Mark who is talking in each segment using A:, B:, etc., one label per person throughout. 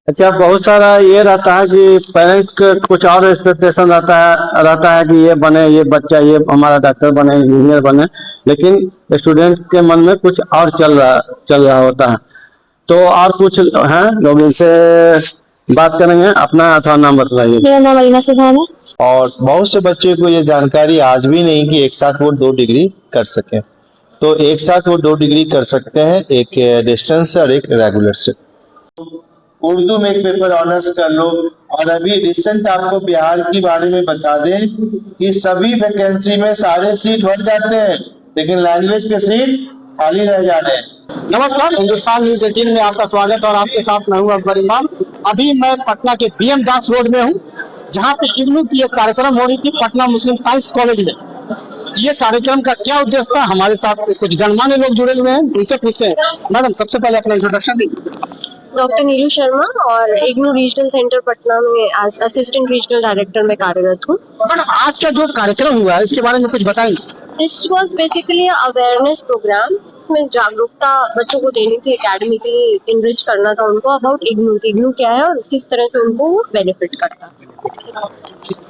A: अच्छा, बहुत सारा ये रहता है कि पेरेंट्स का कुछ और एक्सपेक्टेशन रहता है कि ये बने, ये बच्चा ये हमारा डॉक्टर बने, इंजीनियर बने, लेकिन स्टूडेंट के मन में कुछ और चल रहा होता है। तो और कुछ हैं लोग, इनसे बात करेंगे। अपना थोड़ा नाम बतलाइए।
B: मेरा नाम अलीना सुभान है।
C: और बहुत से बच्चे को ये जानकारी आज भी नहीं कि एक साथ वो 2 डिग्री कर सके। तो एक साथ वो 2 डिग्री कर सकते हैं, एक डिस्टेंस से और एक रेगुलर से। उर्दू में एक पेपर ऑनर्स कर लो। और अभी रिसेंट आपको बिहार की बारे में बता दें कि सभी वैकेंसी में सारे सीट भर जाते हैं, लेकिन लैंग्वेज के सीट खाली रह जा रहे हैं।
D: नमस्कार, हिंदुस्तान न्यूज 18 में आपका स्वागत और आपके साथ मैं हूं अकबर इमाम। अभी मैं पटना के बीएम दास रोड में हूं, जहां पे इग्नू की एक कार्यक्रम हो रही थी पटना मुस्लिम साइंस कॉलेज में। ये कार्यक्रम का क्या उद्देश्य था, हमारे साथ कुछ गणमान्य लोग जुड़े हुए हैं, उनसे पूछते हैं। मैडम, सबसे पहले अपना इंट्रोडक्शन दीजिए।
B: डॉक्टर नीलू शर्मा और इग्नू रीजनल सेंटर पटना में असिस्टेंट रीजनल डायरेक्टर में कार्यरत हूँ।
D: मैडम, आज का जो कार्यक्रम हुआ है इसके बारे में कुछ बताएंगे?
B: This was basically awareness program. इसमें जागरूकता बच्चों को देनी थी, एकेडमिकली इनरिच करना था उनको अबाउट इग्नू क्या है और किस तरह से उनको बेनिफिट करता है।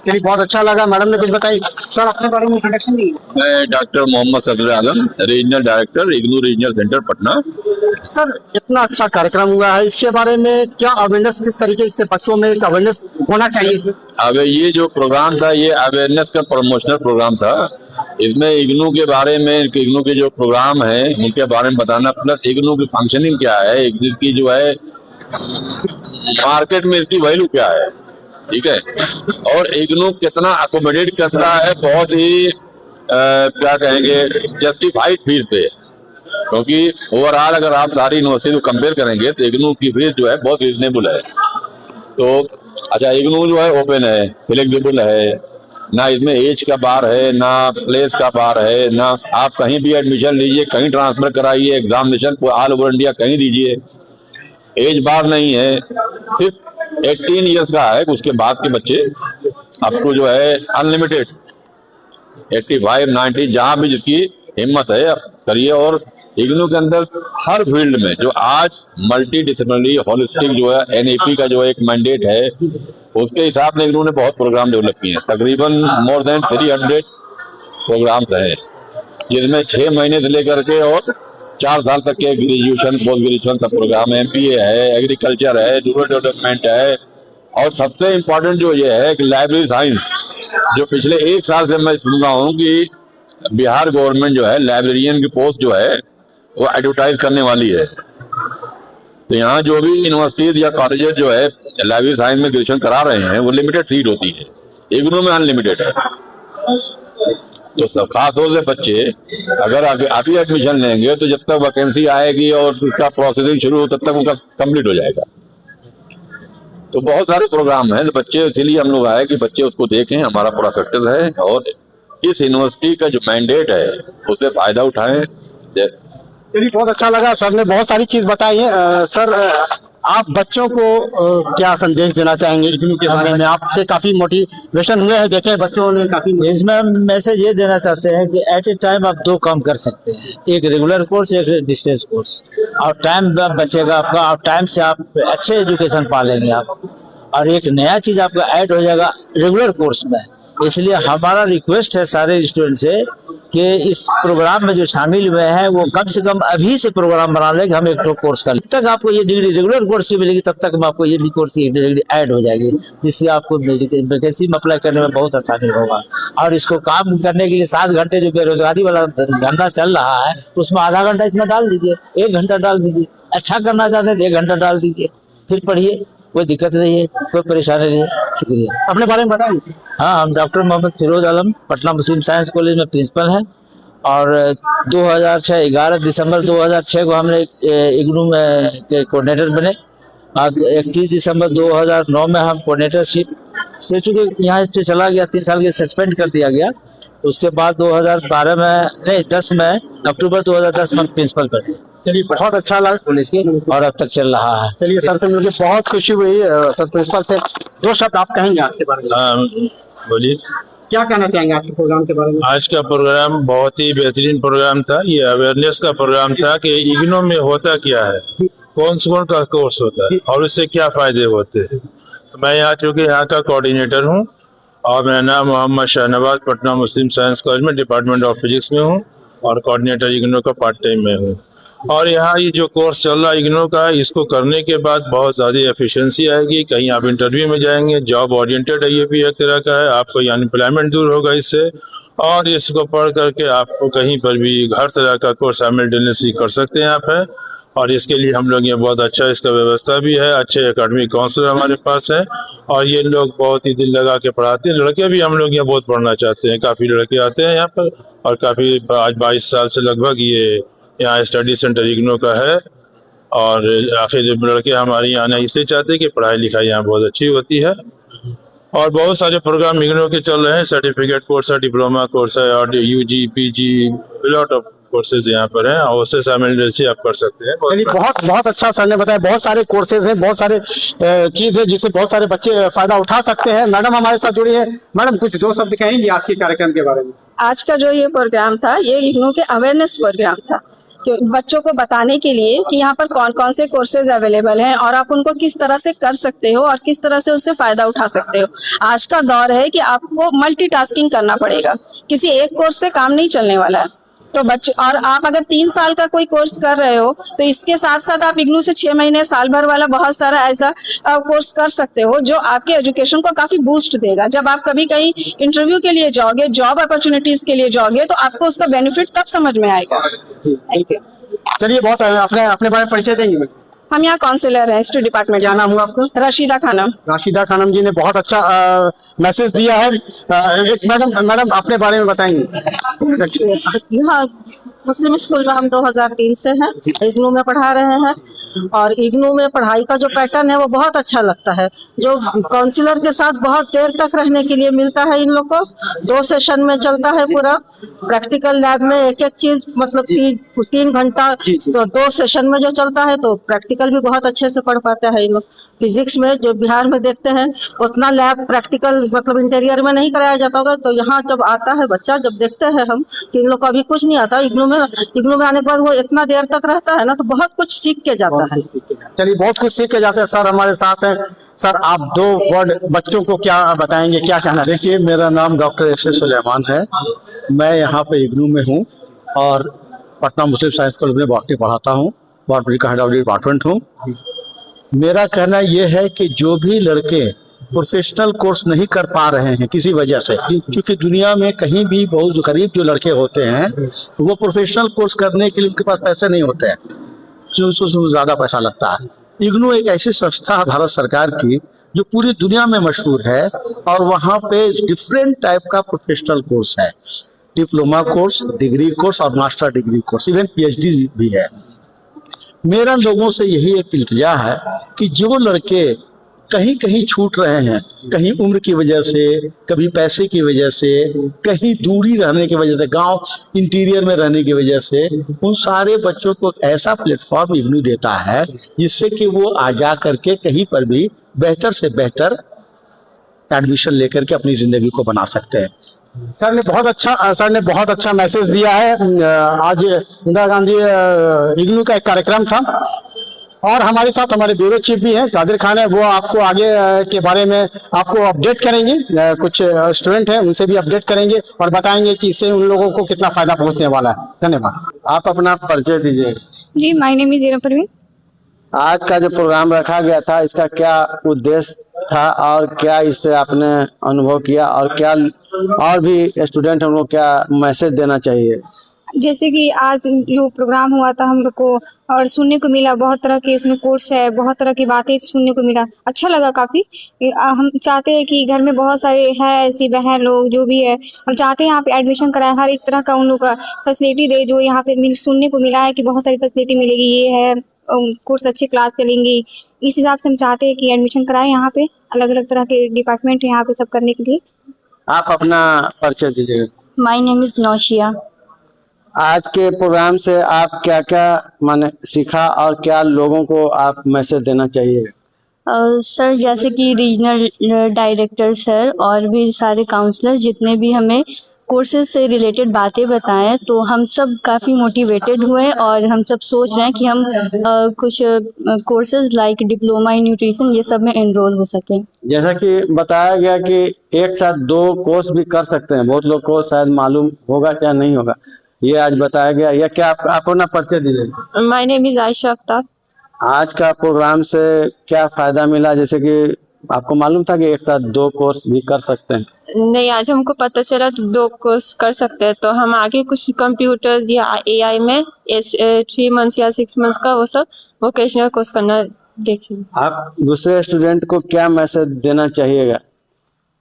D: चलिए, बहुत अच्छा लगा। मैडम ने कुछ बताई। सर, अपने बारे में इंट्रोडक्शन दीजिए।
E: मैं doctor Mohammad Safdar Alam, regional director IGNOU regional centre Patna.
D: Sir, इतना अच्छा कार्यक्रम हुआ है, इसके बारे में क्या अवेयरनेस, किस तरीके से बच्चों में एक अवेयरनेस होना चाहिए?
E: अब ये जो प्रोग्राम था ये अवेयरनेस का प्रमोशनल प्रोग्राम था। इसमें इग्नू के बारे में, इग्नू के जो प्रोग्राम है उनके बारे में बताना, प्लस इग्नू की फंक्शनिंग क्या है, इग्नू की जो है मार्केट में इसकी वैल्यू क्या है, ठीक है, और इग्नू कितना अकोमोडेट करता है बहुत ही क्या कहेंगे जस्टिफाइड फीस पे। क्योंकि ओवरऑल अगर आप सारी यूनिवर्सिटी को कंपेयर करेंगे तो इग्नू की फीस जो है बहुत रीजनेबल है। तो अच्छा, इग्नू जो है ओपन है, फ्लेक्सिबल है, ना इसमें एज का बार है, ना प्लेस का बार है, ना आप कहीं भी एडमिशन लीजिए, कहीं ट्रांसफर कराइए, एग्जामिनेशन ऑल ओवर इंडिया कहीं दीजिए, एज बार नहीं है। सिर्फ 18 ईयर्स का है, उसके बाद के बच्चे आपको जो है अनलिमिटेड 85, 90 जहां भी जिसकी हिम्मत है आप करिए। और इग्नू के अंदर हर फील्ड में जो आज मल्टी डिसिप्लिनरी होलिस्टिक जो है एनईपी का जो एक मैंडेट है, उसके हिसाब से इग्नू ने बहुत प्रोग्राम डेवलप किए हैं। तकरीबन मोर देन 300 प्रोग्राम्स हैं, जिसमें 6 महीने से लेकर के और 4 साल तक के ग्रेजुएशन, पोस्ट ग्रेजुएशन का प्रोग्राम है, एमपीए है, एग्रीकल्चर है, रूरल डेवलपमेंट है। और सबसे इम्पोर्टेंट जो ये है कि लाइब्रेरी साइंस, जो पिछले 1 साल से मैं सुन रहा हूँ कि बिहार गवर्नमेंट जो है लाइब्रेरियन की पोस्ट जो है वो एडवर्टाइज करने वाली है। तो यहाँ जो भी यूनिवर्सिटीज या कॉलेजेस जो है लाइब्रेरी साइंस में ग्रेजुएशन करा रहे हैं वो लिमिटेड सीट होती है, इग्नू में अनलिमिटेड है। तो सब खास तौर से बच्चे अगर अभी एडमिशन लेंगे तो जब तक वैकेंसी आएगी और उसका प्रोसेसिंग शुरू हो तब तक उनका कंप्लीट हो जाएगा। तो बहुत सारे प्रोग्राम हैं, तो बच्चे इसीलिए हम लोग आए कि बच्चे उसको देखें, हमारा पूरा सक्सेस है और इस यूनिवर्सिटी का जो मैंडेट है उससे फायदा उठाएं।
D: चलिए, बहुत अच्छा लगा। सर ने बहुत सारी चीज बताई है। सर, आप बच्चों को क्या संदेश देना चाहेंगे इग्नू के बारे में? आपसे काफी मोटिवेशन हुए हैं, देखे बच्चों ने काफी।
A: इसमें मैसेज ये देना चाहते हैं कि एट ए टाइम आप 2 काम कर सकते हैं, एक रेगुलर कोर्स, एक डिस्टेंस कोर्स। और टाइम बचेगा आपका, और टाइम से आप अच्छे एजुकेशन पा लेंगे आप, और एक नया चीज आपका ऐड हो जाएगा रेगुलर कोर्स में। इसलिए हमारा रिक्वेस्ट है सारे स्टूडेंट से कि इस प्रोग्राम में जो शामिल हुए हैं वो कम से कम अभी से प्रोग्राम बना ले कि हम एक कोर्स कर, जब तक आपको ये डिग्री रेगुलर कोर्स की मिलेगी तब तक आपको ये भी कोर्स की डिग्री ऐड हो जाएगी, जिससे आपको वैकेंसी में अप्लाई करने में बहुत आसानी होगा। और इसको काम करने के लिए 7 घंटे जो बेरोजगारी वाला धंधा चल रहा है उसमें आधा घंटा इसमें डाल दीजिए, 1 घंटा डाल दीजिए। अच्छा करना चाहते हैं 1 घंटा डाल दीजिए, फिर पढ़िए, कोई दिक्कत नहीं है, कोई परेशानी नहीं है। शुक्रिया।
D: अपने बारे में बताएं।
A: हाँ, हम डॉक्टर मोहम्मद फिरोज आलम पटना मुस्लिम साइंस कॉलेज में प्रिंसिपल हैं और 11 दिसंबर 2006 को हमने इग्नू में के कोऑर्डिनेटर बने। और 31 दिसंबर 2009 में हम कोऑर्डिनेटरशिप से, चूँकि यहाँ से चला गया 3 साल के सस्पेंड कर दिया गया। उसके बाद 2012 में नहीं 10 में अक्टूबर 2010 में प्रिंसिपल बने।
D: चलिए, बहुत अच्छा लगा
A: पुलिस के, और अब तक चल रहा है।
D: चलिए, सर से मिलकर बहुत खुशी हुई। सर प्रिंसिपल थे, 2 शब्द आप कहेंगे आज के बारे में?
C: बोलिए,
D: क्या कहना चाहेंगे आज के प्रोग्राम के बारे में?
C: आज का प्रोग्राम बहुत ही बेहतरीन प्रोग्राम था। ये अवेयरनेस का प्रोग्राम था कि इग्नू में होता क्या है,
F: कौन का कोर्स होता है और उससे क्या फायदे होते हैं। तो मैं यहाँ चूँकि यहाँ का कोऑर्डिनेटर हूँ और मेरा नाम मोहम्मद शाहनवाज, पटना मुस्लिम साइंस कॉलेज में डिपार्टमेंट ऑफ फिजिक्स में हूँ और कोऑर्डिनेटर इग्नू का पार्ट टाइम में हूँ। और यहाँ ये जो कोर्स चल रहा है इग्नू का, इसको करने के बाद बहुत ज़्यादा एफिशिएंसी आएगी। कहीं आप इंटरव्यू में जाएंगे, जॉब ओरिएंटेड है, ये भी एक तरह का है, आपको अनएम्प्लॉयमेंट दूर होगा इससे। और इसको पढ़ करके आपको कहीं पर भी हर तरह का कोर्स साइमल्टेनियसली कर सकते हैं आप है। और इसके लिए हम लोग ये बहुत अच्छा इसका व्यवस्था भी है, अच्छे एकेडमिक काउंसलर हमारे पास है और ये लोग बहुत ही दिल लगा के पढ़ाते हैं। लड़के भी हम लोग यहाँ बहुत पढ़ना चाहते हैं, काफ़ी लड़के आते हैं यहाँ पर और काफ़ी आज 22 साल से लगभग ये यहाँ स्टडी सेंटर इग्नू का है। और आखिर जब लड़के हमारे यहाँ आना इसलिए चाहते हैं कि पढ़ाई लिखाई यहाँ बहुत अच्छी होती है और बहुत सारे प्रोग्राम इग्नू के चल रहे हैं। सर्टिफिकेट कोर्स है, डिप्लोमा कोर्स है और UG PG lot of courses यहाँ पर हैं और उससे साइमल्टेनियसली आप कर सकते हैं।
D: चलिए बहुत अच्छा सर ने बताया, बहुत सारे कोर्सेज हैं, बहुत सारे चीज है जिससे बहुत सारे बच्चे फायदा उठा सकते हैं। मैडम हमारे साथ जुड़ी है, मैडम कुछ दो शब्द कहेंगे आज के कार्यक्रम के बारे में।
G: आज का जो ये प्रोग्राम था ये इग्नू के अवेयरनेस प्रोग्राम था, बच्चों को बताने के लिए कि यहाँ पर कौन कौन से कोर्सेज अवेलेबल हैं और आप उनको किस तरह से कर सकते हो और किस तरह से उससे फायदा उठा सकते हो। आज का दौर है कि आपको मल्टीटास्किंग करना पड़ेगा, किसी एक कोर्स से काम नहीं चलने वाला है। तो बच्चे और आप अगर 3 साल का कोई कोर्स कर रहे हो तो इसके साथ साथ आप इग्नू से 6 महीने साल भर वाला बहुत सारा ऐसा कोर्स कर सकते हो जो आपके एजुकेशन को काफी बूस्ट देगा। जब आप कभी कहीं इंटरव्यू के लिए जाओगे, जॉब अपॉर्चुनिटीज के लिए जाओगे तो आपको उसका बेनिफिट तब समझ में आएगा। Thank you.
D: चलिए बहुत अपने बारे में परिचय देंगे।
G: हम यहाँ काउंसिलर हैं हिस्ट्री डिपार्टमेंट।
D: क्या नाम हुआ आपका?
G: रशीदा खानम।
D: राशिदा खानम जी ने बहुत अच्छा मैसेज दिया है। एक मैडम अपने बारे में बताएंगे।
H: यहाँ मुस्लिम स्कूल में हम 2003 से हैं, इग्नू में पढ़ा रहे हैं और इग्नू में पढ़ाई का जो पैटर्न है वो बहुत अच्छा लगता है। जो काउंसलर के साथ बहुत देर तक रहने के लिए मिलता है इन लोग को, 2 सेशन में चलता है पूरा। प्रैक्टिकल लैब में एक चीज मतलब 3 घंटा तो 2 सेशन में जो चलता है तो प्रैक्टिकल भी बहुत अच्छे से पढ़ पाते हैं इन लोग। फिजिक्स में जो बिहार में देखते हैं उतना लैब प्रैक्टिकल मतलब इंटीरियर में नहीं कराया जाता होगा, तो यहाँ जब आता है बच्चा, जब देखते हैं हम कि इन लोग को अभी कुछ नहीं आता, इग्नू में आने के बाद वो इतना देर तक रहता है ना तो बहुत कुछ सीख के जाता है।
D: चलिए बहुत कुछ सीख के जाते हैं। सर हमारे साथ हैं। सर आप 2 वर्ड बच्चों को क्या बताएंगे, क्या कहना?
C: देखिए मेरा नाम डॉक्टर एस एस सुलेमान है, मैं यहाँ पे इग्नू में हूँ और पटना मुस्लिम साइंस कॉलेज में बॉटनी पढ़ाता हूँ, बॉटनी का हेड ऑफ डिपार्टमेंट हूँ। मेरा कहना यह है कि जो भी लड़के प्रोफेशनल कोर्स नहीं कर पा रहे हैं किसी वजह से, क्योंकि दुनिया में कहीं भी बहुत गरीब जो लड़के होते हैं वो प्रोफेशनल कोर्स करने के लिए उनके पास पैसे नहीं होते हैं, जो ज्यादा पैसा लगता है। इग्नू एक ऐसी संस्था है भारत सरकार की जो पूरी दुनिया में मशहूर है और वहाँ पे डिफरेंट टाइप का प्रोफेशनल कोर्स है, डिप्लोमा कोर्स, डिग्री कोर्स और master degree course, even PhD भी है। मेरा लोगों से यही एक इल्तिजा है कि जो लड़के कहीं कहीं छूट रहे हैं, कहीं उम्र की वजह से, कभी पैसे की वजह से, कहीं दूरी रहने की वजह से, गांव इंटीरियर में रहने की वजह से, उन सारे बच्चों को ऐसा प्लेटफॉर्म इग्नू देता है जिससे कि वो आ जा करके कहीं पर भी बेहतर से बेहतर एडमिशन लेकर के अपनी जिंदगी को बना सकते हैं।
D: सर ने बहुत अच्छा मैसेज दिया है। आज इंदिरा गांधी इग्नू का एक कार्यक्रम था और हमारे साथ हमारे ब्यूरो चीफ भी हैं, कादिर खान है, वो आपको आगे के बारे में आपको अपडेट करेंगे। कुछ स्टूडेंट हैं उनसे भी अपडेट करेंगे और बताएंगे कि इससे उन लोगों को कितना फायदा पहुंचने वाला है। धन्यवाद।
C: आप अपना परिचय दीजिए।
G: जी, माय नेम इज ज़ीरा परवीन।
C: आज का जो प्रोग्राम रखा गया था इसका क्या उद्देश्य था और क्या इससे आपने अनुभव किया और क्या और भी स्टूडेंट उनको क्या मैसेज देना चाहिए?
I: जैसे कि आज जो प्रोग्राम हुआ था हम लोग को और सुनने को मिला, बहुत तरह के इसमें कोर्स है, बहुत तरह की बातें सुनने को मिला, अच्छा लगा काफी। हम चाहते हैं कि घर में बहुत सारे हैं ऐसी बहन लोग जो भी है, हम चाहते हैं यहाँ पे एडमिशन कराए, हर एक तरह का उन लोग का फैसिलिटी दे। जो यहाँ पे सुनने को मिला है कि बहुत सारी फैसिलिटी मिलेगी, ये है कोर्स अच्छी क्लास चलेंगी, इस हिसाब से हम चाहते हैं कि एडमिशन कराए। यहाँ पे अलग अलग तरह के डिपार्टमेंट है यहाँ पे सब करने के लिए।
C: आप अपना परिचय दीजिएगा।
G: My name is nausea.
C: आज के प्रोग्राम से आप क्या क्या माने सीखा और क्या लोगों को आप मैसेज देना चाहिए?
G: सर जैसे कि रीजनल डायरेक्टर सर और भी सारे काउंसलर जितने भी हमें कोर्सेज से रिलेटेड बातें बताएं तो हम सब काफ़ी मोटिवेटेड हुए और हम सब सोच रहे हैं कि हम कुछ courses like diploma in nutrition ये सब में एनरोल हो सकें।
D: जैसा कि बताया गया कि एक साथ 2 कोर्स भी कर सकते हैं, बहुत लोग को शायद मालूम होगा क्या नहीं होगा, ये आज बताया गया। या क्या आप अपना परिचय दीजिए।
G: My name is Ayesha Akhtar.
D: आज का प्रोग्राम से क्या फायदा मिला, जैसे कि आपको मालूम था कि एक साथ 2 कोर्स भी कर सकते हैं?
G: नहीं, आज हमको पता चला तो 2 कोर्स कर सकते हैं, तो हम आगे कुछ कंप्यूटर या AI में 3 मंथ्स या 6 मंथ्स का वो सब वोकेशनल कोर्स करना देखेंगे।
D: आप दूसरे स्टूडेंट को क्या मैसेज देना चाहिएगा?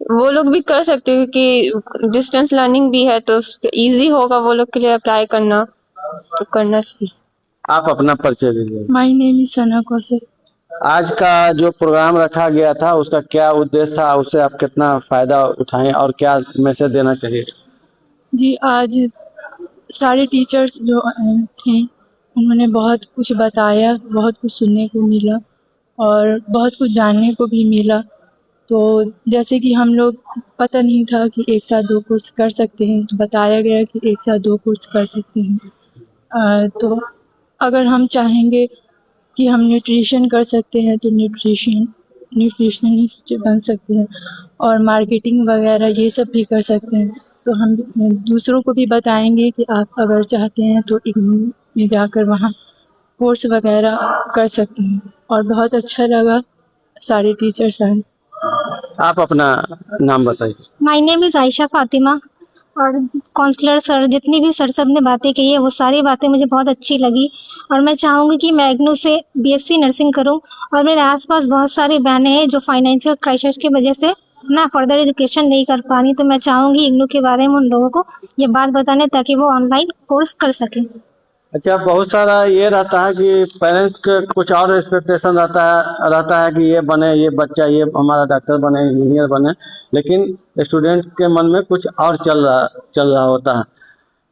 G: वो लोग भी कर सकते हैं कि डिस्टेंस लर्निंग भी है तो इजी होगा वो लोग के लिए अप्लाई करना, तो करना चाहिए।
D: आप अपना परिचय दीजिए।
G: माय नेम इज सना कौशिक।
D: आज का जो प्रोग्राम रखा गया था उसका क्या उद्देश्य था, उससे आप कितना फायदा उठाएं और क्या मैसेज देना चाहिए?
G: जी, आज सारे टीचर्स जो थे उन्होंने बहुत कुछ बताया, बहुत कुछ सुनने को मिला और बहुत कुछ जानने को भी मिला। तो जैसे कि हम लोग पता नहीं था कि एक साथ 2 कोर्स कर सकते हैं, तो बताया गया कि एक साथ 2 कोर्स कर सकते हैं। तो अगर हम चाहेंगे कि हम न्यूट्रिशन कर सकते हैं तो न्यूट्रिशनिस्ट बन सकते हैं और मार्केटिंग वगैरह ये सब भी कर सकते हैं। तो हम दूसरों को भी बताएंगे कि आप अगर चाहते हैं तो इग्नू में जाकर वहाँ कोर्स वगैरह कर सकते हैं। और बहुत अच्छा लगा, सारे टीचर्स आए।
D: आप अपना नाम बताइए।
I: My name is Ayesha Fatima. और काउंसलर सर जितनी भी सर सब ने बातें की है वो सारी बातें मुझे बहुत अच्छी लगी और मैं चाहूँगी कि मैं इग्नू से BSc नर्सिंग करूँ। और मेरे आसपास बहुत सारी बहनें हैं जो फाइनेंशियल क्राइसिस की वजह से ना फर्दर एजुकेशन नहीं कर पा रही, तो मैं चाहूँगी इग्नू के बारे में उन लोगों को ये बात बताने ताकि वो ऑनलाइन कोर्स कर सकें।
D: अच्छा, बहुत सारा ये रहता है कि पेरेंट्स का कुछ और एक्सपेक्टेशन रहता है कि ये बने, ये बच्चा ये हमारा डॉक्टर बने, इंजीनियर बने, लेकिन स्टूडेंट के मन में कुछ और चल रहा होता है।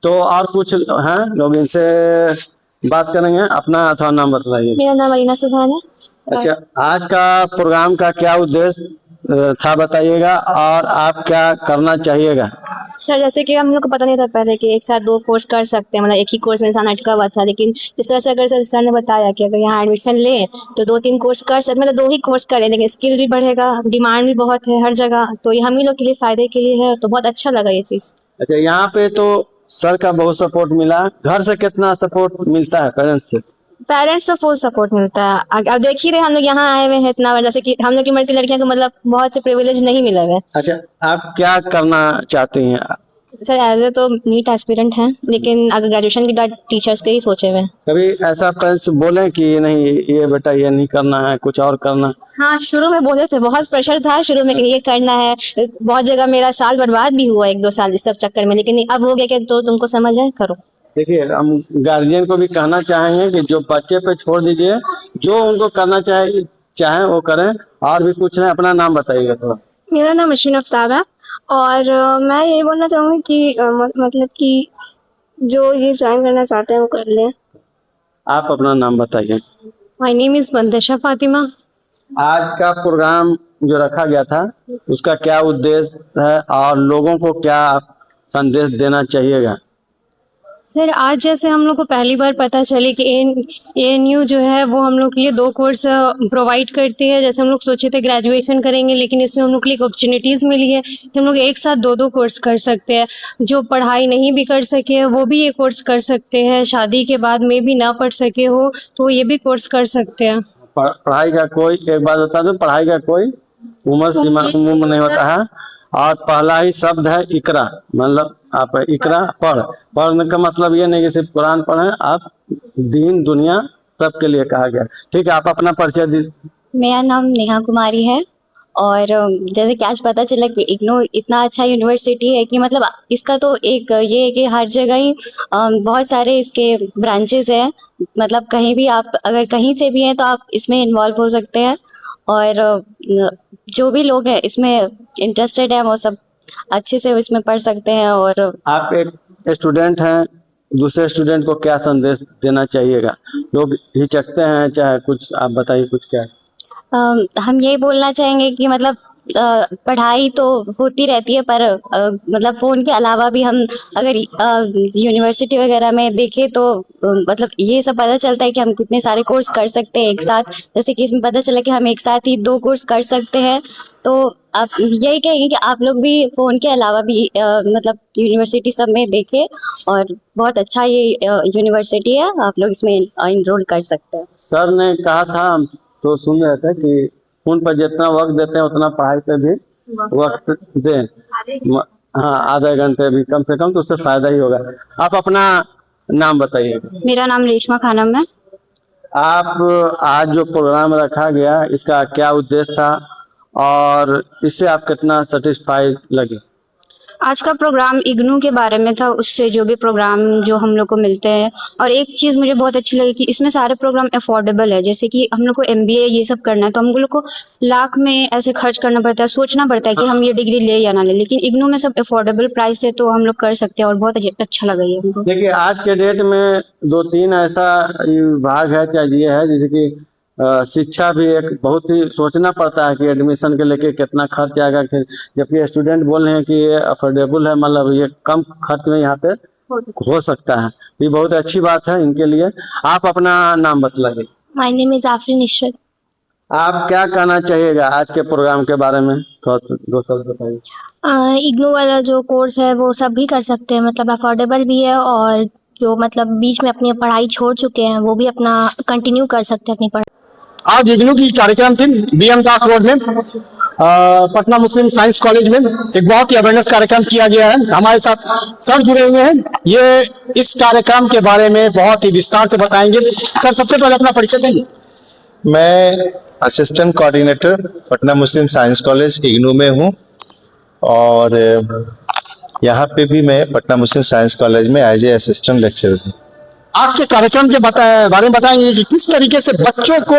D: तो और कुछ हैं लोग, इनसे बात करेंगे। अपना थोड़ा नाम बताइए।
I: मेरा नाम अरीना सुभान है।
D: अच्छा, आज का प्रोग्राम का क्या उद्देश्य था बताइएगा और आप क्या करना चाहिएगा?
B: सर जैसे कि हम लोग को पता नहीं था पहले कि एक साथ 2 कोर्स कर सकते हैं, मतलब एक ही कोर्स में इंसान अटका हुआ था, लेकिन जिस तरह से अगर सर ने बताया कि अगर यहाँ एडमिशन ले तो 2-3 कोर्स कर सकते, मतलब 2 ही कोर्स करें, लेकिन स्किल भी बढ़ेगा, डिमांड भी बहुत है हर जगह, तो ये हम ही लोग के लिए फायदे के लिए है, तो बहुत अच्छा लगा ये चीज।
D: अच्छा, यहाँ पे तो सर का बहुत सपोर्ट मिला, घर से कितना सपोर्ट मिलता है पेरेंट्स से?
B: पेरेंट्स से फुल सपोर्ट मिलता है। अब देख ही रहे हम लोग यहाँ आए हुए हैं इतना, जैसे कि हम लोग की मर्जी लड़कियां को मतलब बहुत से प्रिविलेज नहीं मिला है।
D: अच्छा, आप क्या करना चाहती हैं?
B: सर एज ए तो नीट एस्पिरेंट हैं, लेकिन अगर ग्रेजुएशन के बाद टीचर्स के ही सोचे हुए।
D: कभी ऐसा पेरेंट्स बोले कि नहीं ये बेटा ये नहीं करना है, कुछ और करना?
B: हाँ, शुरू में बोले थे, बहुत प्रेशर था शुरू में कि ये करना है, बहुत जगह मेरा साल बर्बाद भी हुआ 1-2 साल इस सब चक्कर में, लेकिन अब हो गया कि तो तुमको समझ है करो।
D: देखिए, हम गार्जियन को भी कहना चाहेंगे कि जो बच्चे पे छोड़ दीजिए, जो उनको करना चाहे वो करें। और भी कुछ नहीं, अपना नाम बताइएगा थोड़ा।
G: मेरा नाम अश्विन अफ्ताब है और मैं ये बोलना चाहूँगी कि मतलब कि जो ये ज्वाइन करना चाहते हैं वो कर लें।
D: आप अपना नाम बताइए।
B: My name is Bandisha Fatima.
D: आज का प्रोग्राम जो रखा गया था उसका क्या उद्देश्य है और लोगों को क्या आप संदेश देना चाहिएगा?
B: सर आज जैसे हम लोग को पहली बार पता चले कि ANU जो है वो हम लोग के लिए 2 कोर्स प्रोवाइड करती है। जैसे हम लोग सोचे थे ग्रेजुएशन करेंगे, लेकिन इसमें हम लोग के लिए अपॉर्चुनिटीज मिली है कि हम लोग एक साथ 2 कोर्स कर सकते हैं। जो पढ़ाई नहीं भी कर सके हैं वो भी ये कोर्स कर सकते हैं, शादी के बाद में भी ना पढ़ सके हो तो ये भी कोर्स कर सकते हैं।
D: पढ़ाई का कोई, एक बात बता दूं, पढ़ाई का कोई उम्र नहीं होता है। और पहला ही शब्द है इकरा, मतलब आप इकरा पढ़ने का मतलब ये नहीं कि सिर्फ कुरान पढ़ें, आप दीन दुनिया सबके लिए कहा गया। ठीक है, आप अपना परिचय दीजिए।
G: मेरा नाम नेहा कुमारी है और जैसे कि आज पता चला कि इग्नू इतना अच्छा यूनिवर्सिटी है कि मतलब इसका तो एक ये है कि हर जगह ही बहुत सारे इसके ब्रांचेस हैं, मतलब कहीं भी आप अगर कहीं से भी हैं तो आप इसमें इन्वॉल्व हो सकते हैं। और जो भी लोग हैं इसमें इंटरेस्टेड है वो सब अच्छे से इसमें पढ़ सकते हैं। और
D: आप एक स्टूडेंट हैं, दूसरे स्टूडेंट को क्या संदेश देना चाहिएगा? लोग हिचकते हैं, चाहे कुछ आप बताइए कुछ क्या?
G: हम यही बोलना चाहेंगे कि मतलब
J: पढ़ाई तो होती रहती है, पर मतलब फोन के अलावा भी हम अगर यूनिवर्सिटी वगैरह में देखें तो मतलब ये सब पता चलता है कि हम कितने सारे कोर्स कर सकते हैं एक साथ। जैसे कि इसमें पता चला कि हम एक साथ ही 2 कोर्स कर सकते हैं। तो आप यही कहेंगे कि आप लोग भी फोन के अलावा भी मतलब यूनिवर्सिटी सब में देखें, और बहुत अच्छा ये यूनिवर्सिटी है, आप लोग इसमें इनरोल कर सकते हैं।
K: सर ने कहा था, हम तो सुन रहे थे कि फोन पर जितना वक्त देते हैं उतना पढ़ाई पे भी वक्त दें। हाँ, आधे घंटे भी कम से कम, तो उससे फायदा ही होगा। आप अपना नाम बताइए।
J: मेरा नाम रेशमा खानम है।
K: आप आज जो प्रोग्राम रखा गया, इसका क्या उद्देश्य था और इससे आप कितना सेटिस्फाइड लगे?
J: आज का प्रोग्राम इग्नू के बारे में था, उससे जो भी प्रोग्राम जो हम लोग को मिलते हैं। और एक चीज़ मुझे बहुत अच्छी लगी कि इसमें सारे प्रोग्राम अफोर्डेबल है। जैसे कि हम लोग को MBA ये सब करना है तो हम लोग को लाख में ऐसे खर्च करना पड़ता है, सोचना पड़ता है कि हम ये डिग्री ले या ना ले, लेकिन इग्नू में सब अफोर्डेबल प्राइस है, तो हम लोग कर सकते हैं और बहुत अच्छा लगा ये हमको।
K: देखिए, आज के डेट में 2-3 ऐसा विभाग है, क्या ये है, जैसे कि शिक्षा भी एक बहुत ही सोचना पड़ता है कि एडमिशन के लेके कितना खर्च आएगा, जबकि स्टूडेंट बोल रहे हैं कि ये अफोर्डेबल है, मतलब ये कम खर्च में यहाँ पे हो सकता है। ये बहुत अच्छी बात है इनके लिए। आप अपना नाम बतलाइए।
J: My name is Afreen Ishrat.
K: आप क्या कहना चाहिएगा आज के प्रोग्राम के बारे में? थोड़ा 2 शब्द बताइए।
J: इग्नू वाला जो कोर्स है वो सब भी कर सकते हैं, मतलब अफोर्डेबल भी है, और जो मतलब बीच में अपनी पढ़ाई छोड़ चुके हैं वो भी अपना कंटिन्यू कर सकते हैं अपनी पढ़ाई।
D: आज इग्नू की कार्यक्रम थी BM दास रोड में, पटना मुस्लिम साइंस कॉलेज में एक बहुत ही अवेयरनेस कार्यक्रम किया गया है। हमारे साथ सर जुड़े हुए हैं, ये इस कार्यक्रम के बारे में बहुत ही विस्तार से बताएंगे। सर, सबसे पहले अपना परिचय देंगे।
C: मैं असिस्टेंट कोऑर्डिनेटर पटना मुस्लिम साइंस कॉलेज इग्नू में हूँ, और यहाँ पे भी मैं पटना मुस्लिम साइंस कॉलेज में एज ए असिस्टेंट लेक्चरर हूँ।
D: आज के कार्यक्रम के बारे में बताएंगे कि किस तरीके से बच्चों को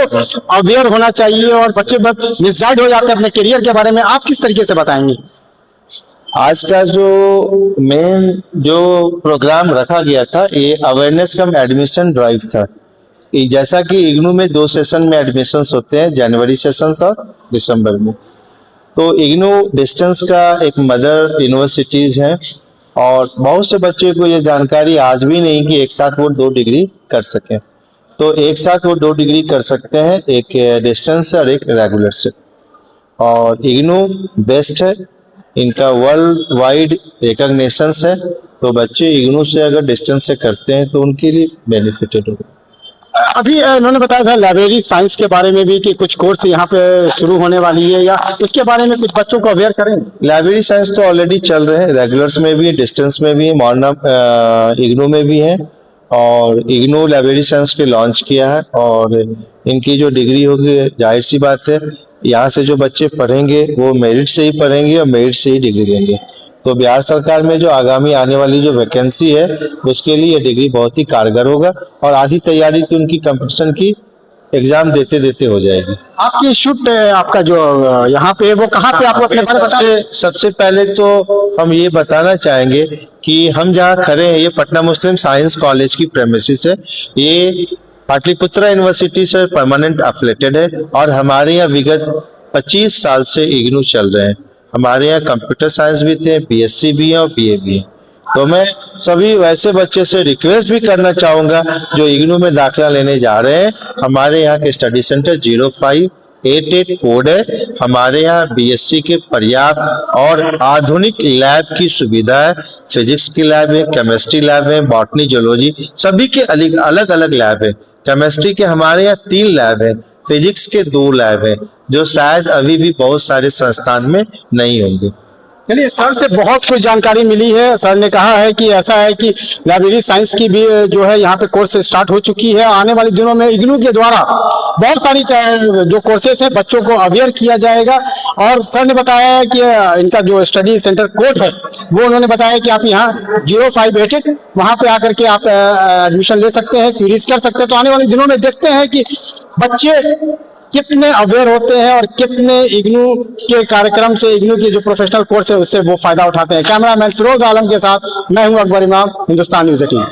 D: अवेयर होना चाहिए और बच्चे मिसगाइड हो जाते हैं अपने करियर के बारे में, आप किस तरीके से बताएंगे?
C: आज का जो मेन जो प्रोग्राम रखा गया था, ये अवेयरनेस कम एडमिशन ड्राइव था। जैसा कि इग्नू में 2 सेशन में एडमिशंस होते हैं, जनवरी सेशंस और दिसंबर में। तो इग्नू डिस्टेंस का एक मदर यूनिवर्सिटीज है, और बहुत से बच्चे को ये जानकारी आज भी नहीं कि एक साथ वो 2 डिग्री कर सकें। तो एक साथ वो 2 डिग्री कर सकते हैं, एक डिस्टेंस से और एक रेगुलर से। और इग्नू बेस्ट है, इनका वर्ल्ड वाइड रिकॉग्निशन है, तो बच्चे इग्नू से अगर डिस्टेंस से करते हैं तो उनके लिए बेनिफिटेड होगा।
D: अभी इन्होंने बताया था लाइब्रेरी साइंस के बारे में भी कि कुछ कोर्स यहाँ पे शुरू होने वाली है, या इसके बारे में कुछ बच्चों को अवेयर करें।
C: लाइब्रेरी साइंस तो ऑलरेडी चल रहे हैं, रेगुलर्स में भी, डिस्टेंस में भी, इग्नू में भी है। और इग्नू लाइब्रेरी साइंस के लॉन्च किया है, और इनकी जो डिग्री होगी, जाहिर सी बात है यहाँ से जो बच्चे पढ़ेंगे वो मेरिट से ही पढ़ेंगे और मेरिट से ही डिग्री लेंगे। तो बिहार सरकार में जो आगामी आने वाली जो वैकेंसी है, उसके लिए ये डिग्री बहुत ही कारगर होगा, और आधी तैयारी तो उनकी कंपटीशन की एग्जाम देते देते हो जाएगी।
D: आपकी शूट आपका जो यहाँ पे वो कहाँ पे, आपको अपने बारे में
C: सबसे पहले तो हम ये बताना चाहेंगे कि हम जहाँ खड़े हैं, ये पटना मुस्लिम साइंस कॉलेज की प्रेमिसेस है। ये पाटलिपुत्रा यूनिवर्सिटी से परमानेंट एफिलिएटेड है, और हमारे यहाँ विगत 25 साल से इग्नू चल रहे हैं। हमारे यहाँ कंप्यूटर साइंस भी थे, BSc भी है और BA भी है। तो मैं सभी वैसे बच्चे से रिक्वेस्ट भी करना चाहूंगा जो इग्नू में दाखिला लेने जा रहे हैं। हमारे यहाँ के स्टडी सेंटर 0588 कोड है। हमारे यहाँ BSc के पर्याप्त और आधुनिक लैब की सुविधा है। फिजिक्स की लैब है, केमिस्ट्री लैब है, बॉटनी, जूलॉजी, सभी के अलग अलग लैब है। केमिस्ट्री के हमारे यहाँ 3 लैब है, फिजिक्स के 2 लैब है, जो शायद अभी भी बहुत सारे संस्थान में नहीं होंगे।
D: चलिए, सर से बहुत कुछ जानकारी मिली है। सर ने कहा है कि ऐसा है कि लाइब्रेरी साइंस की भी जो है यहाँ पे कोर्स स्टार्ट हो चुकी है। आने वाले दिनों में इग्नू के द्वारा बहुत सारी जो कोर्सेस है बच्चों को अवेयर किया जाएगा। और सर ने बताया है कि इनका जो स्टडी सेंटर कोड है वो उन्होंने बताया कि आप यहाँ 0588 वहाँ पे आकर के आप एडमिशन ले सकते हैं, क्यूरीज कर सकते हैं। तो आने वाले दिनों में देखते हैं कि बच्चे कितने अवेयर होते हैं और कितने इग्नू के कार्यक्रम से, इग्नू की जो प्रोफेशनल कोर्स है उससे वो फायदा उठाते हैं। कैमरामैन फिरोज आलम के साथ मैं हूं अकबर इमाम, हिंदुस्तान न्यूज़ 18।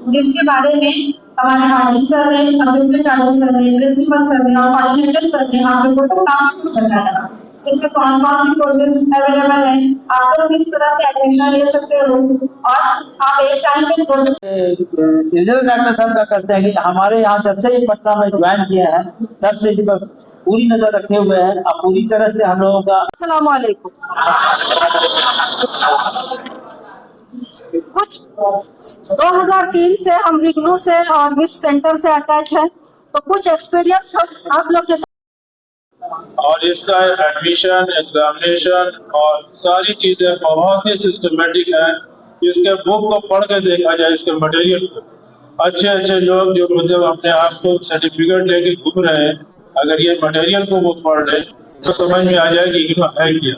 G: जिसके बारे में हमारे आरडी सर ने, असिस्टेंट आरडी सर ने, प्रिंसिपल सर ने और कोऑर्डिनेटर सर ने आप लोगों को काम बताया। इसमें कौन कौन सी कोर्सेज अवेलेबल है, आप लोग किस तरह से एडमिशन ले सकते हो और आप एक टाइम पे
A: रिजल्ट डॉक्टर साहब का करते हैं कि हमारे यहाँ जब से ये पटना में ज्वाइन किया है तब से इस पर पूरी नजर रखे हुए हैं। अब पूरी तरह से हम लोगों का
H: अस्सलाम वालेकुम। कुछ 2003 से हम इग्नू से और इस सेंटर से अटैच है, तो कुछ एक्सपीरियंस आप लोग के
F: और इसका एडमिशन, एग्जामिनेशन और सारी चीजें बहुत ही सिस्टमेटिक है। इसके बुक को पढ़ के देखा जाए, इसके मटेरियल को, अच्छे लोग जो मतलब अपने आप को सर्टिफिकेट लेके घूम रहे हैं, अगर ये मटेरियल को वो पढ़ रहे तो समझ में आ जाए कि इग्नू है क्या।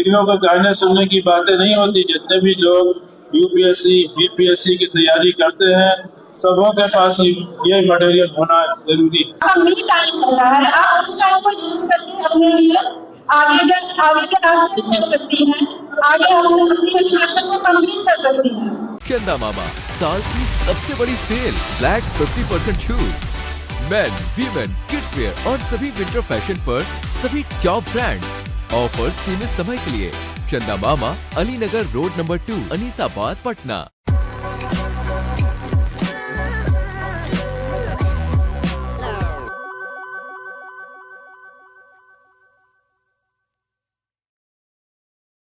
F: इग्नू को कहने सुनने की बातें नहीं होती। जितने भी लोग यूपीएससी, बीपीएससी की तैयारी करते हैं, सबों के पास ये मटेरियल होना जरूरी है।
G: मी टाइम होता है, आप उस टाइम को यूज करके अपने लिए आगे के रास्ते चल सकती हैं, आगे अपनी एजुकेशन को कंप्लीट कर सकती हैं।
L: चंदा मामा साल की सबसे बड़ी सेल, फ्लैट 50% छूट, मेन, वीमेन, किड्स वेयर और सभी विंटर फैशन पर सभी टॉप ब्रांड्स। ऑफर सीमित समय के लिए। चंदा मामा, अली नगर रोड नंबर 2, अनीसाबाद, पटना।